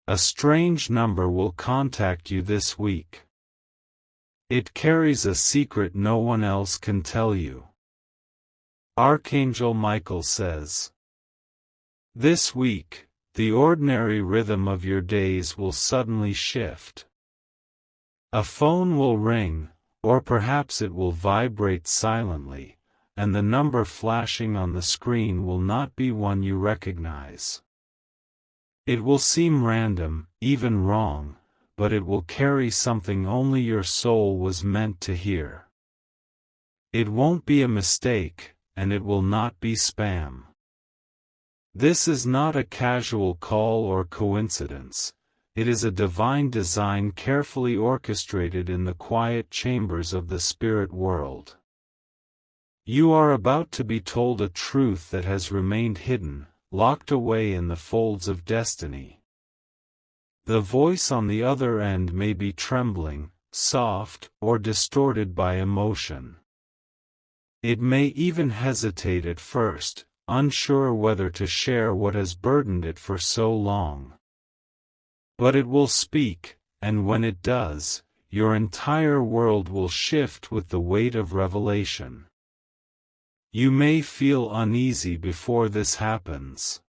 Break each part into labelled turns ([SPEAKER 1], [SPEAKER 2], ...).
[SPEAKER 1] A strange number will contact you this week. It carries a secret no one else can tell you. Archangel Michael says, this week, the ordinary rhythm of your days will suddenly shift. A phone will ring, or perhaps it will vibrate silently, and the number flashing on the screen will not be one you recognize. It will seem random, even wrong, but it will carry something only your soul was meant to hear. It won't be a mistake, and it will not be spam. This is not a casual call or coincidence. It is a divine design carefully orchestrated in the quiet chambers of the spirit world. You are about to be told a truth that has remained hidden, locked away in the folds of destiny. The voice on the other end may be trembling, soft, or distorted by emotion. It may even hesitate at first, unsure whether to share what has burdened it for so long. But it will speak, and when it does, your entire world will shift with the weight of revelation. You may feel uneasy before this happens.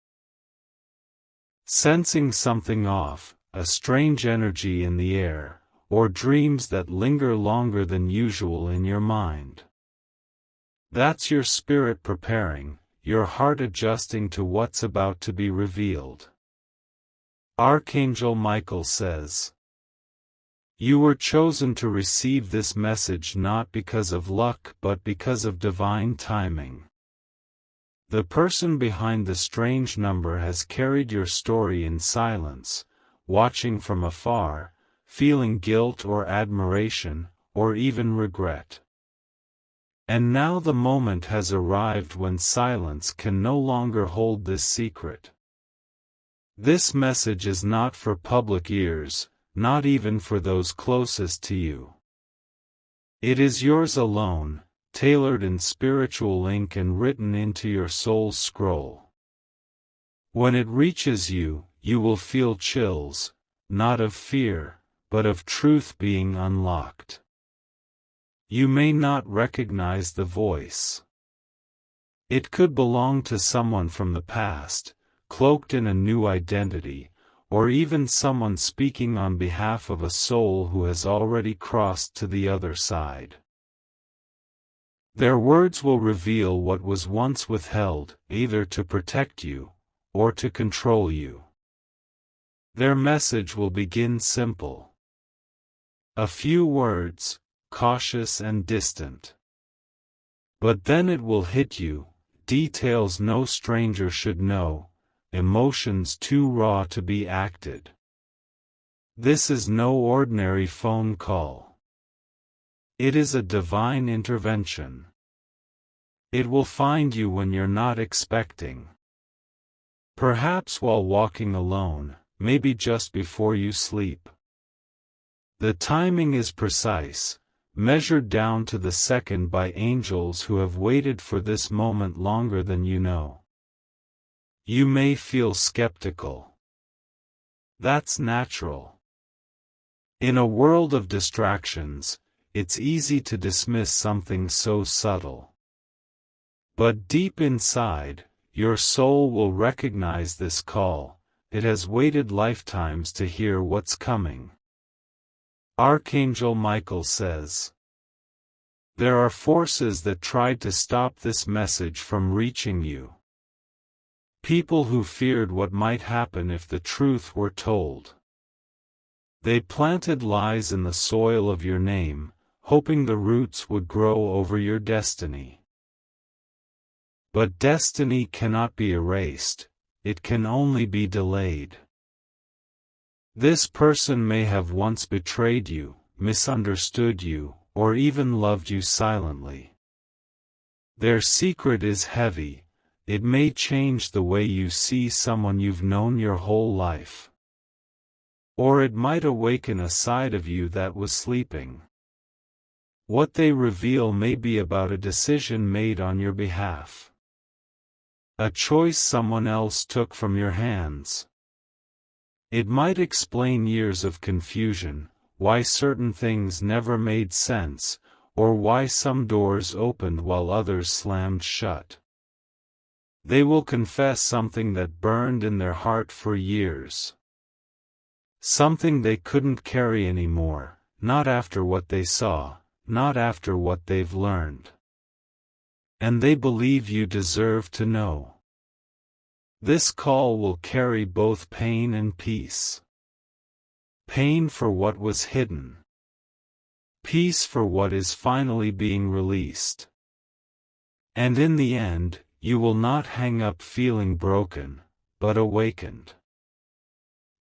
[SPEAKER 1] Sensing something off, a strange energy in the air, or dreams that linger longer than usual in your mind. That's your spirit preparing, your heart adjusting to what's about to be revealed. Archangel Michael says, you were chosen to receive this message not because of luck but because of divine timing. The person behind the strange number has carried your story in silence, watching from afar, feeling guilt or admiration, or even regret. And now the moment has arrived when silence can no longer hold this secret. This message is not for public ears, not even for those closest to you. It is yours alone, tailored in spiritual ink and written into your soul's scroll. When it reaches you, you will feel chills, not of fear, but of truth being unlocked. You may not recognize the voice. It could belong to someone from the past, cloaked in a new identity, or even someone speaking on behalf of a soul who has already crossed to the other side. Their words will reveal what was once withheld, either to protect you, or to control you. Their message will begin simple. A few words, cautious and distant. But then it will hit you, details no stranger should know, emotions too raw to be acted. This is no ordinary phone call. It is a divine intervention. It will find you when you're not expecting. Perhaps while walking alone, maybe just before you sleep. The timing is precise, measured down to the second by angels who have waited for this moment longer than you know. You may feel skeptical. That's natural. In a world of distractions, it's easy to dismiss something so subtle. But deep inside, your soul will recognize this call. It has waited lifetimes to hear what's coming. Archangel Michael says, there are forces that tried to stop this message from reaching you. People who feared what might happen if the truth were told. They planted lies in the soil of your name, hoping the roots would grow over your destiny. But destiny cannot be erased, it can only be delayed. This person may have once betrayed you, misunderstood you, or even loved you silently. Their secret is heavy. It may change the way you see someone you've known your whole life. Or it might awaken a side of you that was sleeping. What they reveal may be about a decision made on your behalf. A choice someone else took from your hands. It might explain years of confusion, why certain things never made sense, or why some doors opened while others slammed shut. They will confess something that burned in their heart for years. Something they couldn't carry anymore, not after what they saw, not after what they've learned. And they believe you deserve to know. This call will carry both pain and peace. Pain for what was hidden. Peace for what is finally being released. And in the end, you will not hang up feeling broken, but awakened.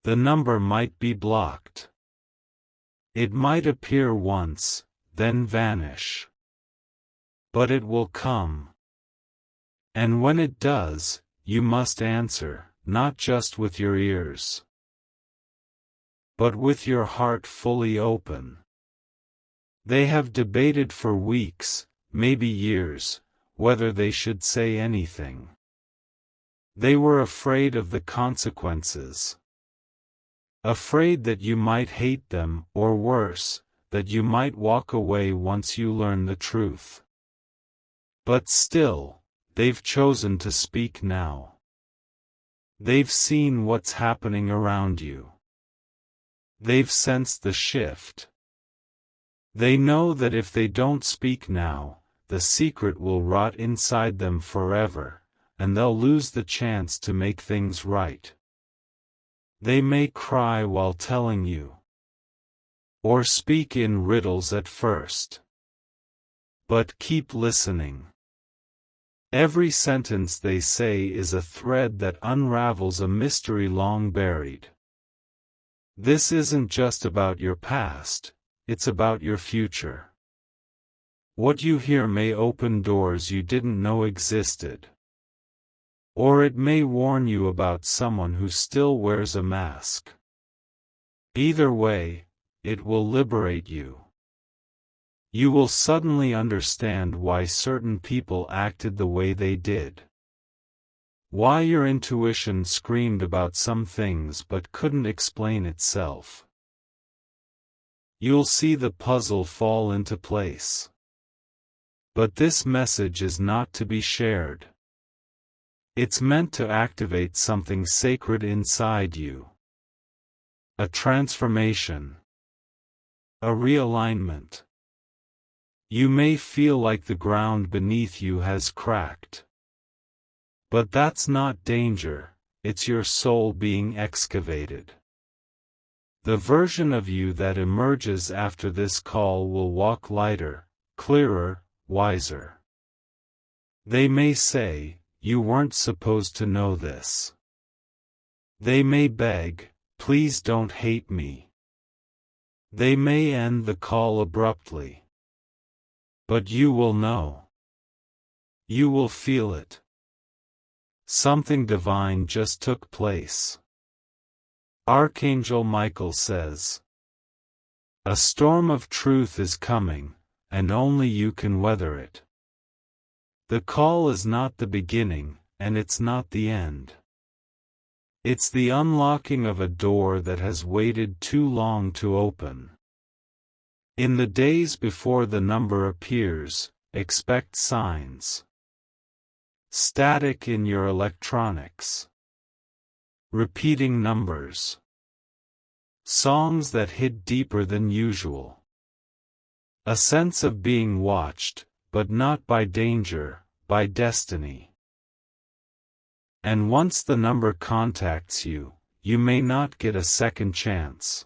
[SPEAKER 1] The number might be blocked. It might appear once, then vanish. But it will come. And when it does, you must answer, not just with your ears, but with your heart fully open. They have debated for weeks, maybe years, whether they should say anything. They were afraid of the consequences. Afraid that you might hate them, or worse, that you might walk away once you learn the truth. But still, they've chosen to speak now. They've seen what's happening around you. They've sensed the shift. They know that if they don't speak now, the secret will rot inside them forever, and they'll lose the chance to make things right. They may cry while telling you, or speak in riddles at first. But keep listening. Every sentence they say is a thread that unravels a mystery long buried. This isn't just about your past, it's about your future. What you hear may open doors you didn't know existed. Or it may warn you about someone who still wears a mask. Either way, it will liberate you. You will suddenly understand why certain people acted the way they did. Why your intuition screamed about some things but couldn't explain itself. You'll see the puzzle fall into place. But this message is not to be shared. It's meant to activate something sacred inside you. A transformation. A realignment. You may feel like the ground beneath you has cracked. But that's not danger, it's your soul being excavated. The version of you that emerges after this call will walk lighter, clearer, wiser. They may say, "You weren't supposed to know this." They may beg, "Please don't hate me." They may end the call abruptly. But you will know. You will feel it. Something divine just took place. Archangel Michael says, "A storm of truth is coming, and only you can weather it." The call is not the beginning, and it's not the end. It's the unlocking of a door that has waited too long to open. In the days before the number appears, expect signs. Static in your electronics. Repeating numbers. Songs that hit deeper than usual. A sense of being watched, but not by danger, by destiny. And once the number contacts you, you may not get a second chance.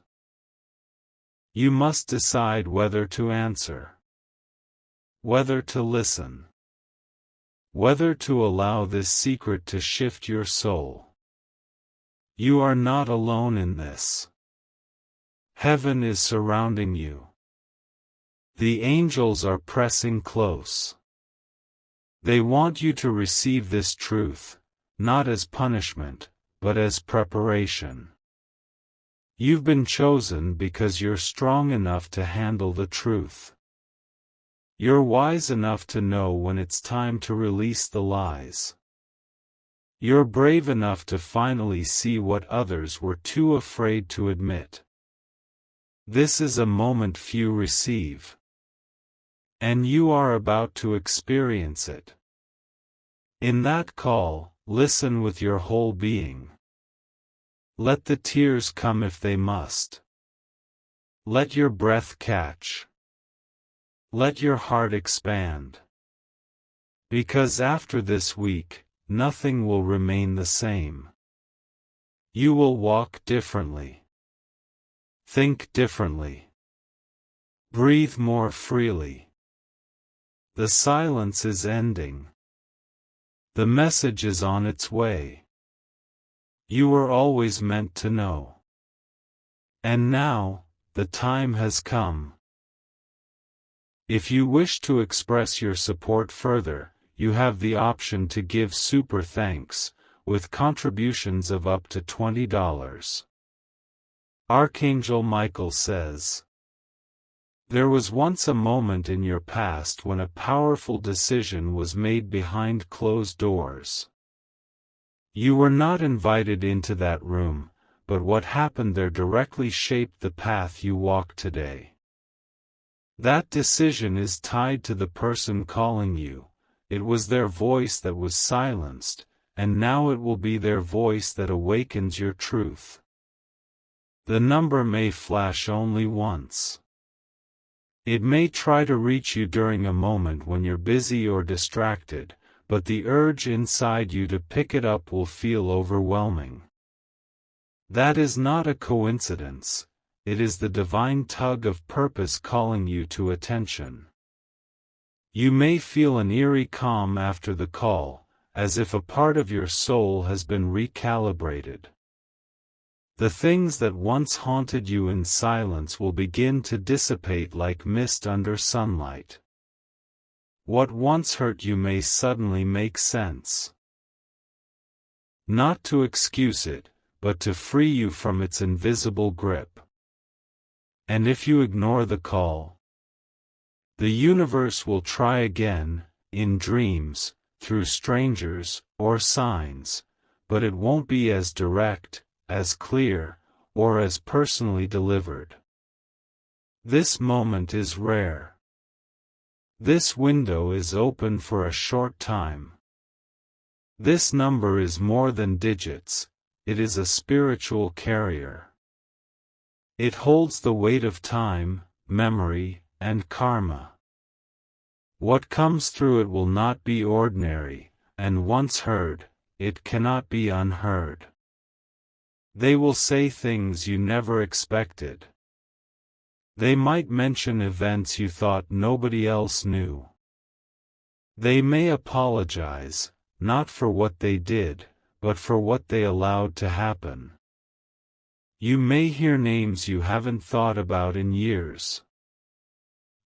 [SPEAKER 1] You must decide whether to answer. Whether to listen. Whether to allow this secret to shift your soul. You are not alone in this. Heaven is surrounding you. The angels are pressing close. They want you to receive this truth, not as punishment, but as preparation. You've been chosen because you're strong enough to handle the truth. You're wise enough to know when it's time to release the lies. You're brave enough to finally see what others were too afraid to admit. This is a moment few receive. And you are about to experience it. In that call, listen with your whole being. Let the tears come if they must. Let your breath catch. Let your heart expand. Because after this week, nothing will remain the same. You will walk differently. Think differently. Breathe more freely. The silence is ending. The message is on its way. You were always meant to know. And now, the time has come. If you wish to express your support further, you have the option to give super thanks, with contributions of up to $20. Archangel Michael says, there was once a moment in your past when a powerful decision was made behind closed doors. You were not invited into that room, but what happened there directly shaped the path you walk today. That decision is tied to the person calling you. It was their voice that was silenced, and now it will be their voice that awakens your truth. The number may flash only once. It may try to reach you during a moment when you're busy or distracted, but the urge inside you to pick it up will feel overwhelming. That is not a coincidence. It is the divine tug of purpose calling you to attention. You may feel an eerie calm after the call, as if a part of your soul has been recalibrated. The things that once haunted you in silence will begin to dissipate like mist under sunlight. What once hurt you may suddenly make sense. Not to excuse it, but to free you from its invisible grip. And if you ignore the call, the universe will try again, in dreams, through strangers, or signs, but it won't be as direct, as clear, or as personally delivered. This moment is rare. This window is open for a short time. This number is more than digits, it is a spiritual carrier. It holds the weight of time, memory, and karma. What comes through it will not be ordinary, and once heard, it cannot be unheard. They will say things you never expected. They might mention events you thought nobody else knew. They may apologize, not for what they did, but for what they allowed to happen. You may hear names you haven't thought about in years.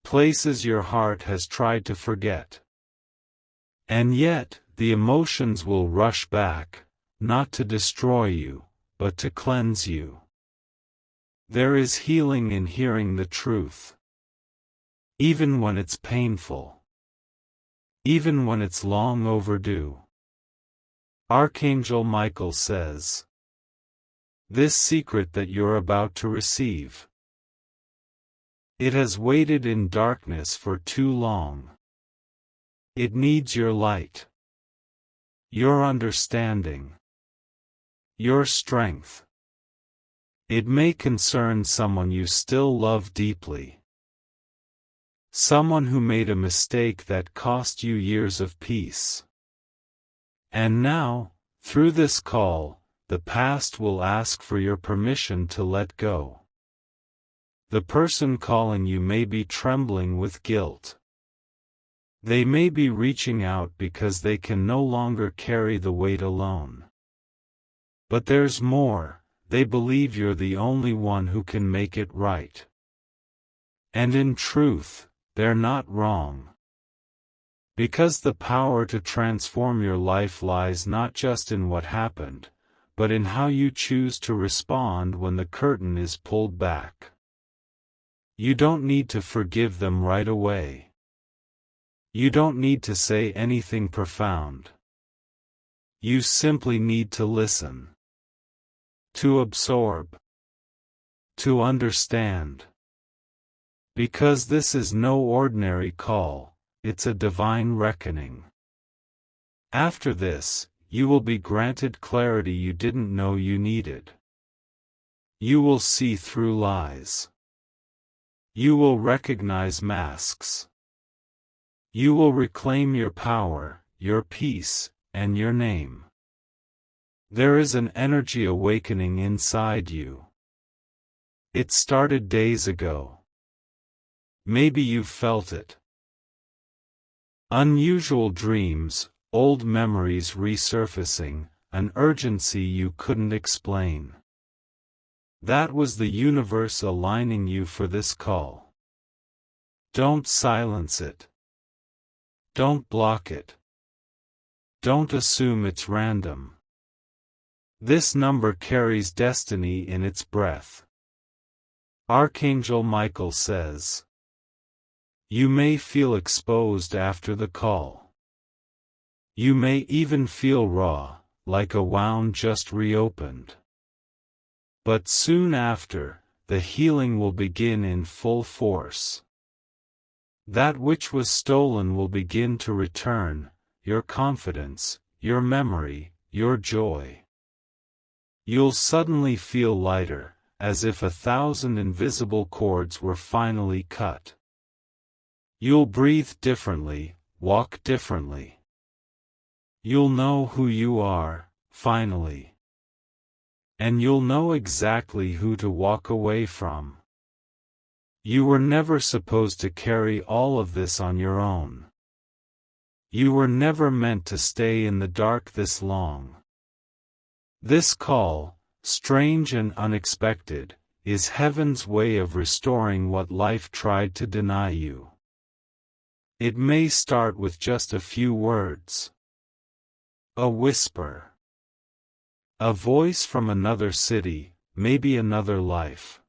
[SPEAKER 1] Places your heart has tried to forget. And yet, the emotions will rush back, not to destroy you, but to cleanse you. There is healing in hearing the truth. Even when it's painful. Even when it's long overdue. Archangel Michael says, this secret that you're about to receive, it has waited in darkness for too long. It needs your light, your understanding, your strength. It may concern someone you still love deeply. Someone who made a mistake that cost you years of peace. And now, through this call, the past will ask for your permission to let go. The person calling you may be trembling with guilt. They may be reaching out because they can no longer carry the weight alone. But there's more, they believe you're the only one who can make it right. And in truth, they're not wrong. Because the power to transform your life lies not just in what happened, but in how you choose to respond when the curtain is pulled back. You don't need to forgive them right away. You don't need to say anything profound. You simply need to listen. To absorb. To understand. Because this is no ordinary call, it's a divine reckoning. After this, you will be granted clarity you didn't know you needed. You will see through lies. You will recognize masks. You will reclaim your power, your peace, and your name. There is an energy awakening inside you. It started days ago. Maybe you've felt it. Unusual dreams, old memories resurfacing, an urgency you couldn't explain. That was the universe aligning you for this call. Don't silence it. Don't block it. Don't assume it's random. This number carries destiny in its breath. Archangel Michael says, you may feel exposed after the call. You may even feel raw, like a wound just reopened. But soon after, the healing will begin in full force. That which was stolen will begin to return, your confidence, your memory, your joy. You'll suddenly feel lighter, as if 1,000 invisible cords were finally cut. You'll breathe differently, walk differently. You'll know who you are, finally. And you'll know exactly who to walk away from. You were never supposed to carry all of this on your own. You were never meant to stay in the dark this long. This call, strange and unexpected, is heaven's way of restoring what life tried to deny you. It may start with just a few words. A whisper. A voice from another city, maybe another life.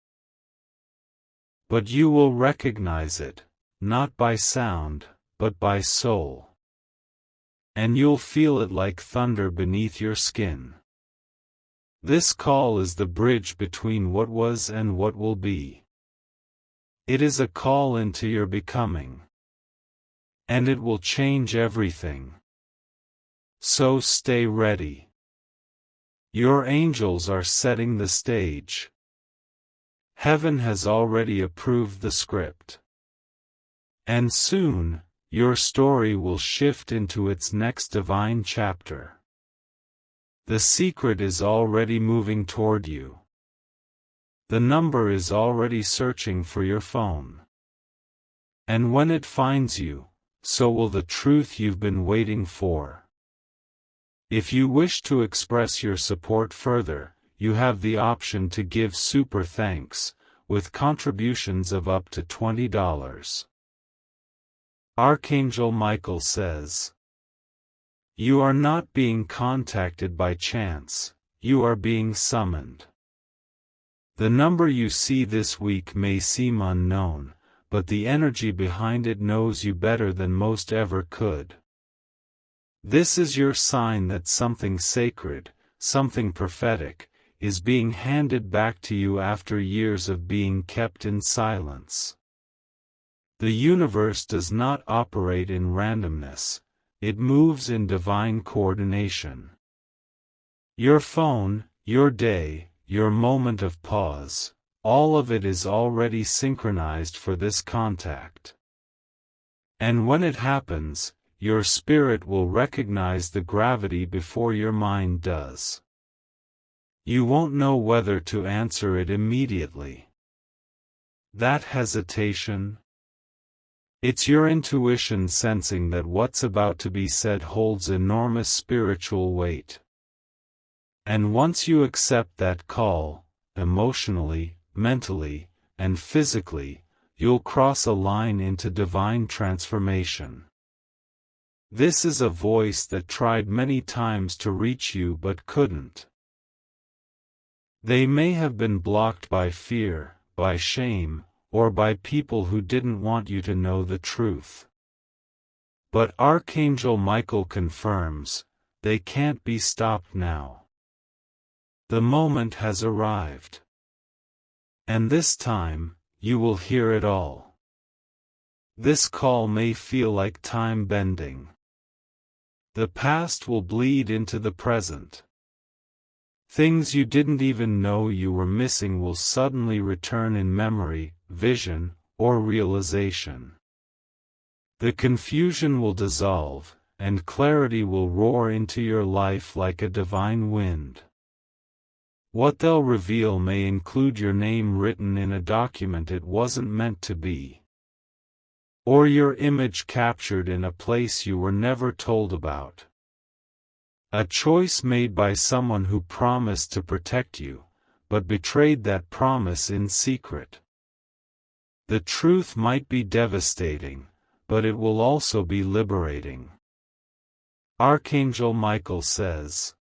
[SPEAKER 1] But you will recognize it, not by sound, but by soul. And you'll feel it like thunder beneath your skin. This call is the bridge between what was and what will be. It is a call into your becoming. And it will change everything. So stay ready. Your angels are setting the stage. Heaven has already approved the script. And soon, your story will shift into its next divine chapter. The secret is already moving toward you. The number is already searching for your phone. And when it finds you, so will the truth you've been waiting for. If you wish to express your support further, you have the option to give super thanks, with contributions of up to $20. Archangel Michael says, you are not being contacted by chance, you are being summoned. The number you see this week may seem unknown, but the energy behind it knows you better than most ever could. This is your sign that something sacred, something prophetic, is being handed back to you after years of being kept in silence. The universe does not operate in randomness, it moves in divine coordination. Your phone, your day, your moment of pause, all of it is already synchronized for this contact. And when it happens, your spirit will recognize the gravity before your mind does. You won't know whether to answer it immediately. That hesitation? It's your intuition sensing that what's about to be said holds enormous spiritual weight. And once you accept that call, emotionally, mentally, and physically, you'll cross a line into divine transformation. This is a voice that tried many times to reach you but couldn't. They may have been blocked by fear, by shame, or by people who didn't want you to know the truth. But Archangel Michael confirms, they can't be stopped now. The moment has arrived. And this time, you will hear it all. This call may feel like time bending. The past will bleed into the present. Things you didn't even know you were missing will suddenly return in memory, vision, or realization. The confusion will dissolve, and clarity will roar into your life like a divine wind. What they'll reveal may include your name written in a document it wasn't meant to be, or your image captured in a place you were never told about. A choice made by someone who promised to protect you, but betrayed that promise in secret. The truth might be devastating, but it will also be liberating. Archangel Michael says,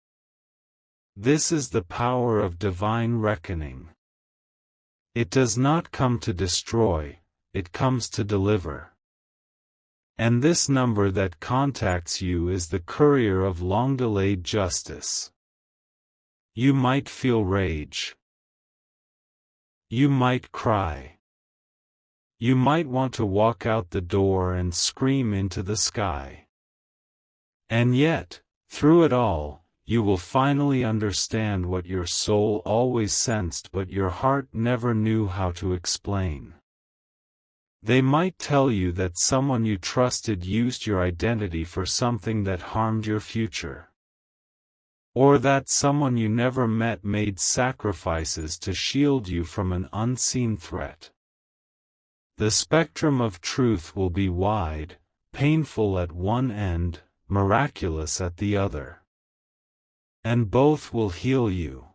[SPEAKER 1] "This is the power of divine reckoning. It does not come to destroy, it comes to deliver." And this number that contacts you is the courier of long-delayed justice. You might feel rage. You might cry. You might want to walk out the door and scream into the sky. And yet, through it all, you will finally understand what your soul always sensed but your heart never knew how to explain. They might tell you that someone you trusted used your identity for something that harmed your future. Or that someone you never met made sacrifices to shield you from an unseen threat. The spectrum of truth will be wide, painful at one end, miraculous at the other. And both will heal you.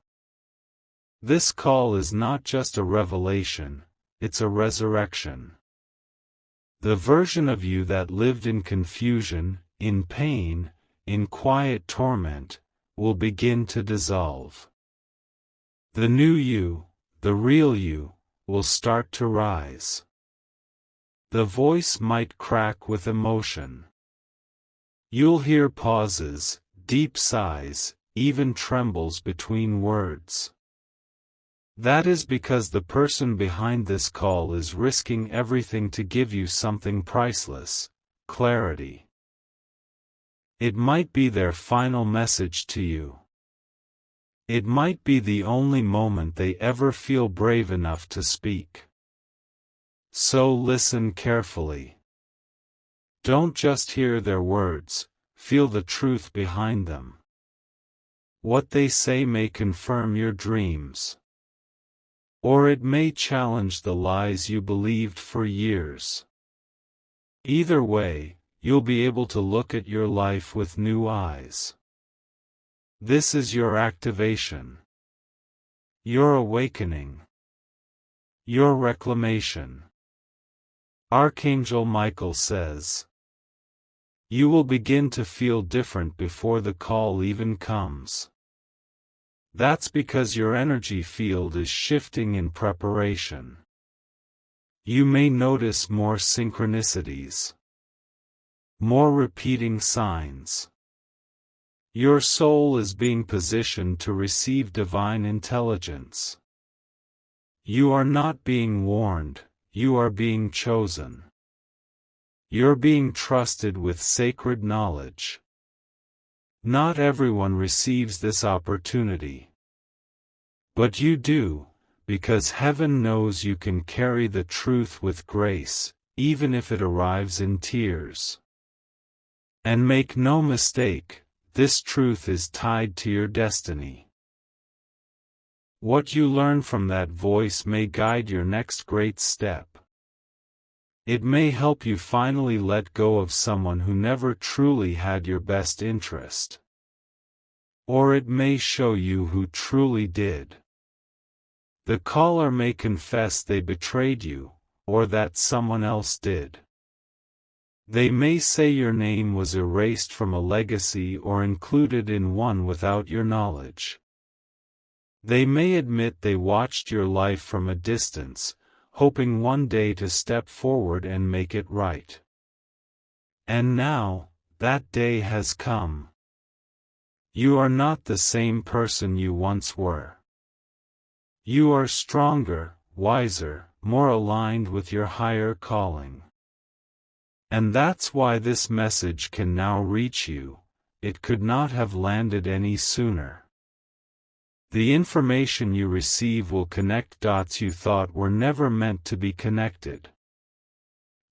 [SPEAKER 1] This call is not just a revelation, it's a resurrection. The version of you that lived in confusion, in pain, in quiet torment, will begin to dissolve. The new you, the real you, will start to rise. The voice might crack with emotion. You'll hear pauses, deep sighs, even trembles between words. That is because the person behind this call is risking everything to give you something priceless: clarity. It might be their final message to you. It might be the only moment they ever feel brave enough to speak. So listen carefully. Don't just hear their words, feel the truth behind them. What they say may confirm your dreams. Or it may challenge the lies you believed for years. Either way, you'll be able to look at your life with new eyes. This is your activation. Your awakening. Your reclamation. Archangel Michael says, "You will begin to feel different before the call even comes." That's because your energy field is shifting in preparation. You may notice more synchronicities, more repeating signs. Your soul is being positioned to receive divine intelligence. You are not being warned, you are being chosen. You're being trusted with sacred knowledge. Not everyone receives this opportunity. But you do, because heaven knows you can carry the truth with grace, even if it arrives in tears. And make no mistake, this truth is tied to your destiny. What you learn from that voice may guide your next great step. It may help you finally let go of someone who never truly had your best interest. Or it may show you who truly did. The caller may confess they betrayed you, or that someone else did. They may say your name was erased from a legacy or included in one without your knowledge. They may admit they watched your life from a distance, hoping one day to step forward and make it right. And now, that day has come. You are not the same person you once were. You are stronger, wiser, more aligned with your higher calling. And that's why this message can now reach you. It could not have landed any sooner. The information you receive will connect dots you thought were never meant to be connected.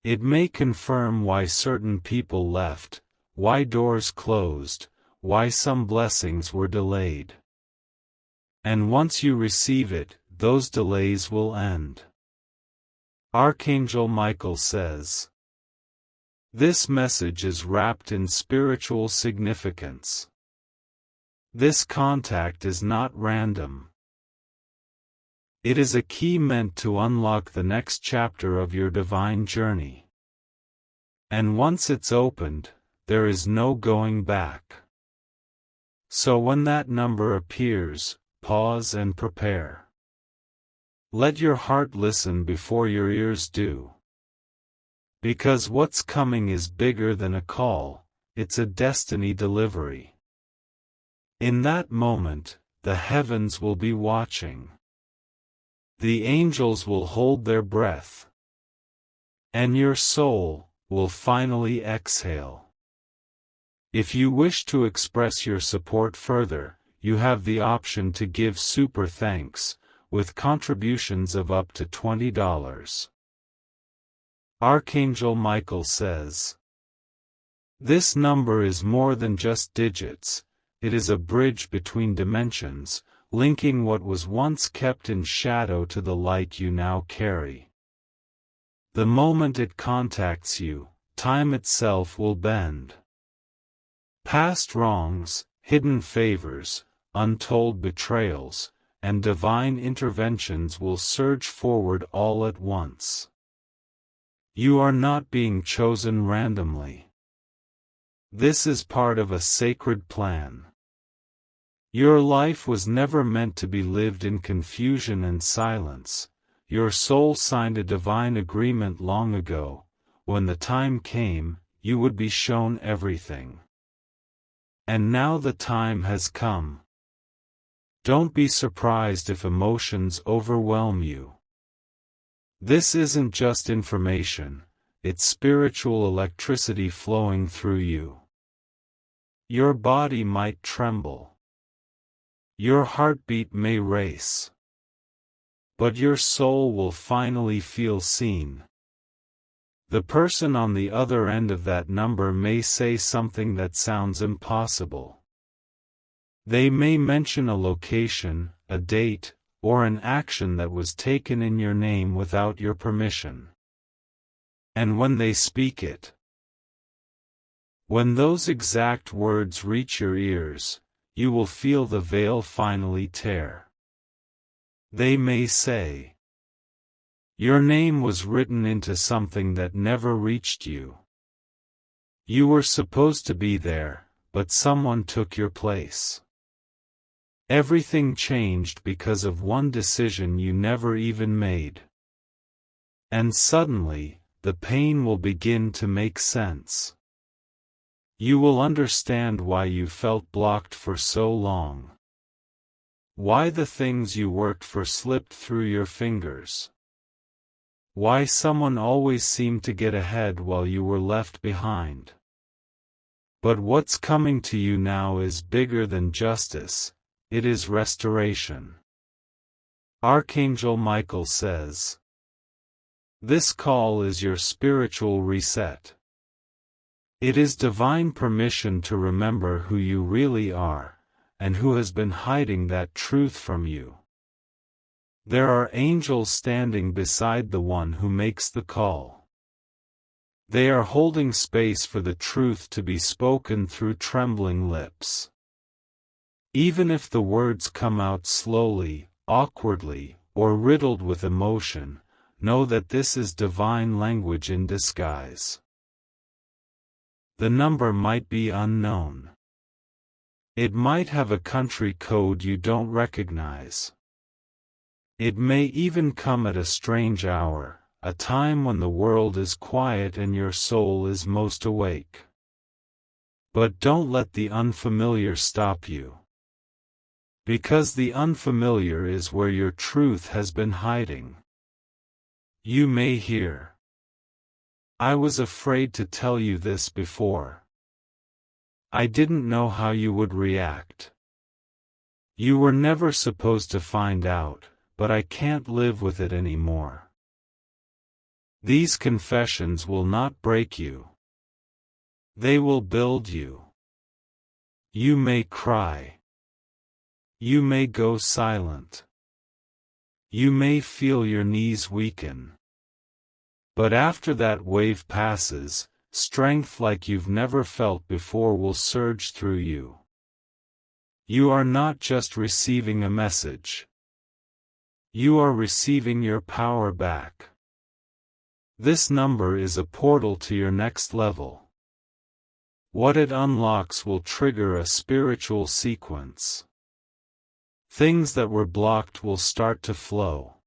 [SPEAKER 1] It may confirm why certain people left, why doors closed, why some blessings were delayed. And once you receive it, those delays will end. Archangel Michael says, this message is wrapped in spiritual significance. This contact is not random. It is a key meant to unlock the next chapter of your divine journey. And once it's opened, there is no going back. So when that number appears, pause and prepare. Let your heart listen before your ears do. Because what's coming is bigger than a call, it's a destiny delivery. In that moment, the heavens will be watching. The angels will hold their breath. And your soul will finally exhale. If you wish to express your support further, you have the option to give super thanks, with contributions of up to $20. Archangel Michael says, this number is more than just digits, it is a bridge between dimensions, linking what was once kept in shadow to the light you now carry. The moment it contacts you, time itself will bend. Past wrongs, hidden favors, untold betrayals, and divine interventions will surge forward all at once. You are not being chosen randomly. This is part of a sacred plan. Your life was never meant to be lived in confusion and silence. Your soul signed a divine agreement long ago. When the time came, you would be shown everything. And now the time has come. Don't be surprised if emotions overwhelm you. This isn't just information, it's spiritual electricity flowing through you. Your body might tremble. Your heartbeat may race. But your soul will finally feel seen. The person on the other end of that number may say something that sounds impossible. They may mention a location, a date, or an action that was taken in your name without your permission. And when they speak it, when those exact words reach your ears, you will feel the veil finally tear. They may say, your name was written into something that never reached you. You were supposed to be there, but someone took your place. Everything changed because of one decision you never even made. And suddenly, the pain will begin to make sense. You will understand why you felt blocked for so long. Why the things you worked for slipped through your fingers. Why someone always seemed to get ahead while you were left behind. But what's coming to you now is bigger than justice. It is restoration. Archangel Michael says, this call is your spiritual reset. It is divine permission to remember who you really are, and who has been hiding that truth from you. There are angels standing beside the one who makes the call. They are holding space for the truth to be spoken through trembling lips. Even if the words come out slowly, awkwardly, or riddled with emotion, know that this is divine language in disguise. The number might be unknown. It might have a country code you don't recognize. It may even come at a strange hour, a time when the world is quiet and your soul is most awake. But don't let the unfamiliar stop you. Because the unfamiliar is where your truth has been hiding. You may hear, "I was afraid to tell you this before. I didn't know how you would react. You were never supposed to find out, but I can't live with it anymore." These confessions will not break you. They will build you. You may cry. You may go silent. You may feel your knees weaken. But after that wave passes, strength like you've never felt before will surge through you. You are not just receiving a message. You are receiving your power back. This number is a portal to your next level. What it unlocks will trigger a spiritual sequence. Things that were blocked will start to flow.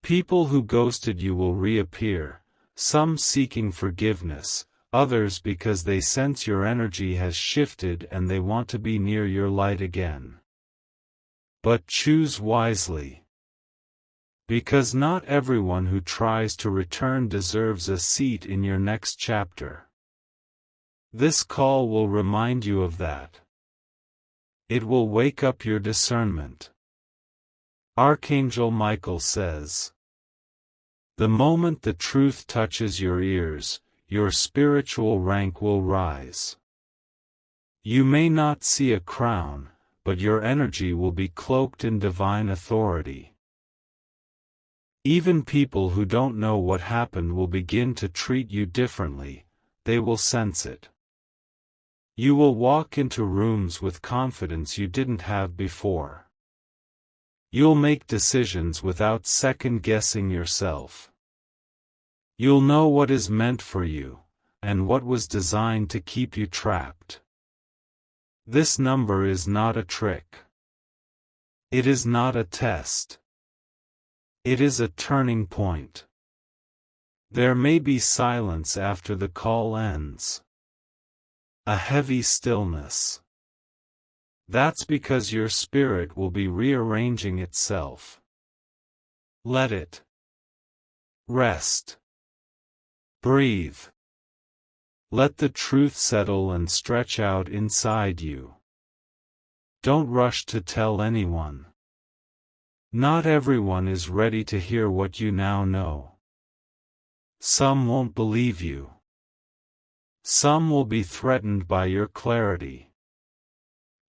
[SPEAKER 1] People who ghosted you will reappear, some seeking forgiveness, others because they sense your energy has shifted and they want to be near your light again. But choose wisely. Because not everyone who tries to return deserves a seat in your next chapter. This call will remind you of that. It will wake up your discernment. Archangel Michael says, "The moment the truth touches your ears, your spiritual rank will rise. You may not see a crown, but your energy will be cloaked in divine authority. Even people who don't know what happened will begin to treat you differently, they will sense it. You will walk into rooms with confidence you didn't have before. You'll make decisions without second-guessing yourself. You'll know what is meant for you, and what was designed to keep you trapped. This number is not a trick. It is not a test. It is a turning point. There may be silence after the call ends. A heavy stillness. That's because your spirit will be rearranging itself. Let it rest. Breathe. Let the truth settle and stretch out inside you. Don't rush to tell anyone. Not everyone is ready to hear what you now know. Some won't believe you. Some will be threatened by your clarity.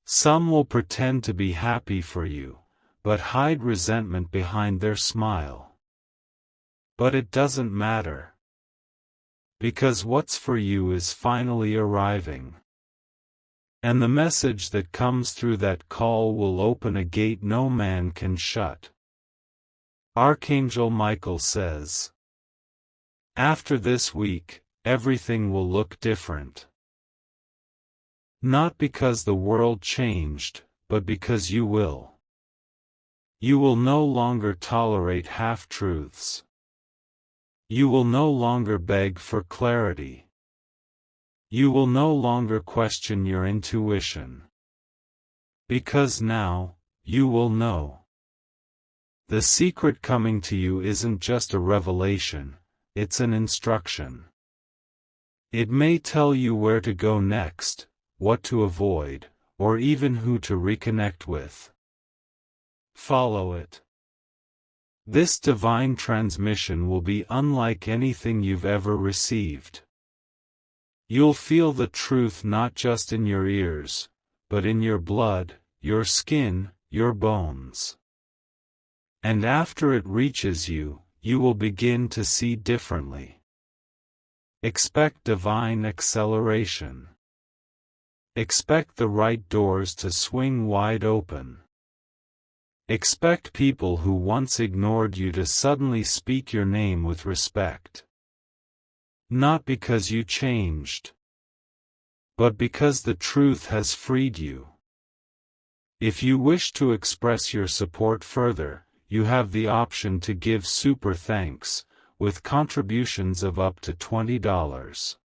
[SPEAKER 1] Some will pretend to be happy for you, but hide resentment behind their smile. But it doesn't matter. Because what's for you is finally arriving. And the message that comes through that call will open a gate no man can shut. Archangel Michael says, "After this week, everything will look different. Not because the world changed, but because you will. You will no longer tolerate half-truths. You will no longer beg for clarity. You will no longer question your intuition. Because now, you will know. The secret coming to you isn't just a revelation, it's an instruction. It may tell you where to go next, what to avoid, or even who to reconnect with. Follow it. This divine transmission will be unlike anything you've ever received. You'll feel the truth not just in your ears, but in your blood, your skin, your bones. And after it reaches you, you will begin to see differently. Expect divine acceleration. Expect the right doors to swing wide open. Expect people who once ignored you to suddenly speak your name with respect. Not because you changed, but because the truth has freed you. If you wish to express your support further, you have the option to give super thanks, with contributions of up to $20.